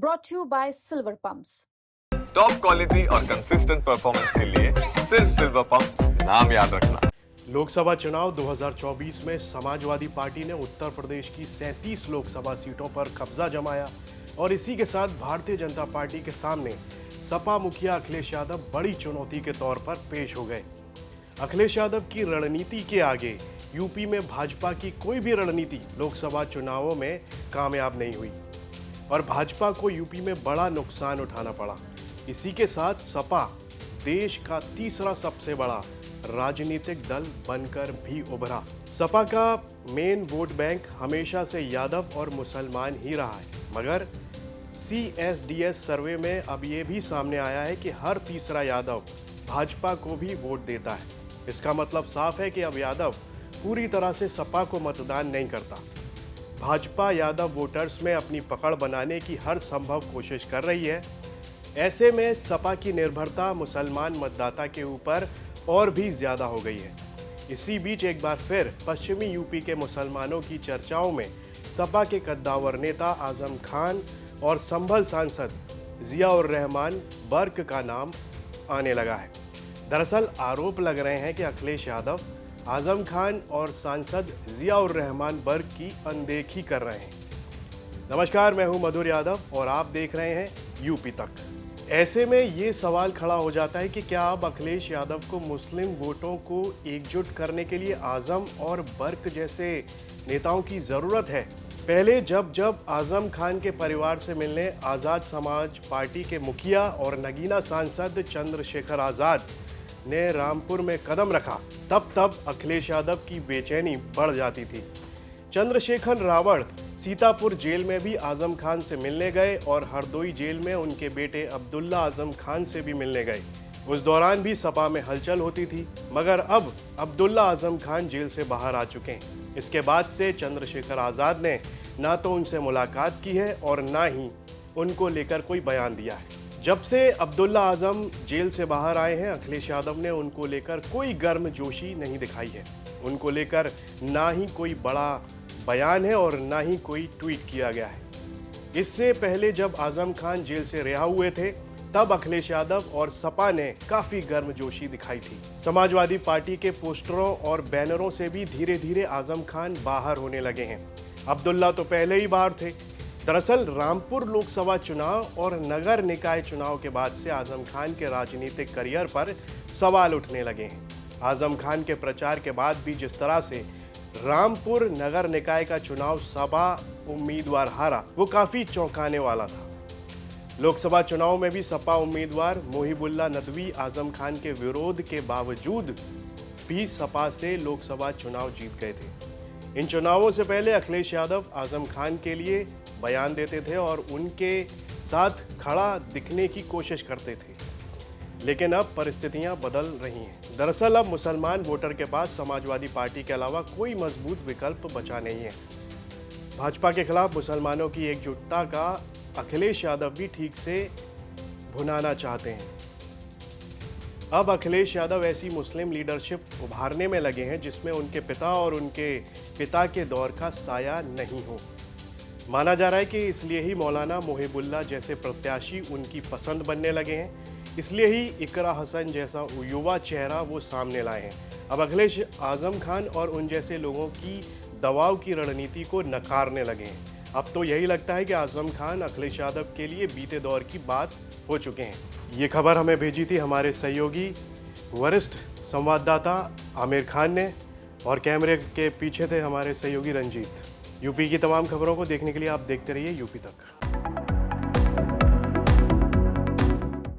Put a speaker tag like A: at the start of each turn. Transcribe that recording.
A: brought to you by Silver Pumps.
B: Top quality और consistent performance के लिए सिर्फ सिल्वर पंप्स नाम याद रखना।
C: लोकसभा चुनाव 2024 में समाजवादी पार्टी ने उत्तर प्रदेश की 37 लोकसभा सीटों पर कब्जा जमाया और इसी के साथ भारतीय जनता पार्टी के सामने सपा मुखिया अखिलेश यादव बड़ी चुनौती के तौर पर पेश हो गए। अखिलेश यादव की रणनीति के आगे यूपी में भाजपा की कोई भी रणनीति लोकसभा चुनावों में कामयाब नहीं हुई और भाजपा को यूपी में बड़ा नुकसान उठाना पड़ा। इसी के साथ सपा देश का तीसरा सबसे बड़ा राजनीतिक दल बनकर भी उभरा। सपा का मेन वोट बैंक हमेशा से यादव और मुसलमान ही रहा है, मगर CSDS सर्वे में अब ये भी सामने आया है कि हर तीसरा यादव भाजपा को भी वोट देता है। इसका मतलब साफ है कि अब यादव पूरी तरह से सपा को मतदान नहीं करता। भाजपा यादव वोटर्स में अपनी पकड़ बनाने की हर संभव कोशिश कर रही है। ऐसे में सपा की निर्भरता मुसलमान मतदाता के ऊपर और भी ज्यादा हो गई है। इसी बीच एक बार फिर पश्चिमी यूपी के मुसलमानों की चर्चाओं में सपा के कद्दावर नेता आजम खान और संभल सांसद जिया-उर-रहमान बर्क का नाम आने लगा है। दरअसल आरोप लग रहे हैं कि अखिलेश यादव आजम खान और सांसद जिया-उर-रहमान बर्क की अनदेखी कर रहे हैं। नमस्कार, मैं हूं मधुर यादव और आप देख रहे हैं यूपी तक। ऐसे में ये सवाल खड़ा हो जाता है कि क्या अब अखिलेश यादव को मुस्लिम वोटों को एकजुट करने के लिए आजम और बर्क जैसे नेताओं की जरूरत है? पहले जब आजम खान के परिवार से मिलने आज़ाद समाज पार्टी के मुखिया और नगीना सांसद चंद्रशेखर आज़ाद ने रामपुर में कदम रखा, तब अखिलेश यादव की बेचैनी बढ़ जाती थी। चंद्रशेखर रावण सीतापुर जेल में भी आजम खान से मिलने गए और हरदोई जेल में उनके बेटे अब्दुल्ला आजम खान से भी मिलने गए। उस दौरान भी सपा में हलचल होती थी, मगर अब अब्दुल्ला आजम खान जेल से बाहर आ चुके हैं। इसके बाद से चंद्रशेखर आज़ाद ने ना तो उनसे मुलाकात की है और ना ही उनको लेकर कोई बयान दिया है। जब से अब्दुल्ला आजम जेल से बाहर आए हैं, अखिलेश यादव ने उनको लेकर कोई गर्मजोशी नहीं दिखाई है। उनको लेकर ना ही कोई बड़ा बयान है और ना ही कोई ट्वीट किया गया है। इससे पहले जब आजम खान जेल से रिहा हुए थे, तब अखिलेश यादव और सपा ने काफी गर्मजोशी दिखाई थी। समाजवादी पार्टी के पोस्टरों और बैनरों से भी धीरे धीरे आजम खान बाहर होने लगे हैं। अब्दुल्ला तो पहले ही बाहर थे। दरअसल रामपुर लोकसभा चुनाव और नगर निकाय चुनाव के बाद से आजम खान के राजनीतिक करियर पर सवाल उठने लगे हैं। आजम खान के प्रचार के बाद भी जिस तरह से रामपुर नगर निकाय का चुनाव सपा उम्मीदवार हारा, वो काफी चौंकाने वाला था। लोकसभा चुनाव में भी सपा उम्मीदवार मोहिबुल्ला नदवी आजम खान के विरोध के बावजूद भी सपा से लोकसभा चुनाव जीत गए थे। इन चुनावों से पहले अखिलेश यादव आजम खान के लिए बयान देते थे और उनके साथ खड़ा दिखने की कोशिश करते थे, लेकिन अब परिस्थितियां बदल रही हैं। दरअसल अब मुसलमान वोटर के पास समाजवादी पार्टी के अलावा कोई मजबूत विकल्प बचा नहीं है। भाजपा के खिलाफ मुसलमानों की एकजुटता का अखिलेश यादव भी ठीक से भुनाना चाहते हैं। अब अखिलेश यादव ऐसी मुस्लिम लीडरशिप उभारने में लगे हैं जिसमें उनके पिता और उनके पिता के दौर का साया नहीं हो। माना जा रहा है कि इसलिए ही मौलाना मोहिबुल्ला जैसे प्रत्याशी उनकी पसंद बनने लगे हैं। इसलिए ही इकरा हसन जैसा युवा चेहरा वो सामने लाए हैं। अब अखिलेश आजम खान और उन जैसे लोगों की दबाव की रणनीति को नकारने लगे हैं। अब तो यही लगता है कि आजम खान अखिलेश यादव के लिए बीते दौर की बात हो चुके हैं। ये खबर हमें भेजी थी हमारे सहयोगी वरिष्ठ संवाददाता आमिर खान ने और कैमरे के पीछे थे हमारे सहयोगी रंजीत। यूपी की तमाम खबरों को देखने के लिए आप देखते रहिए यूपी तक।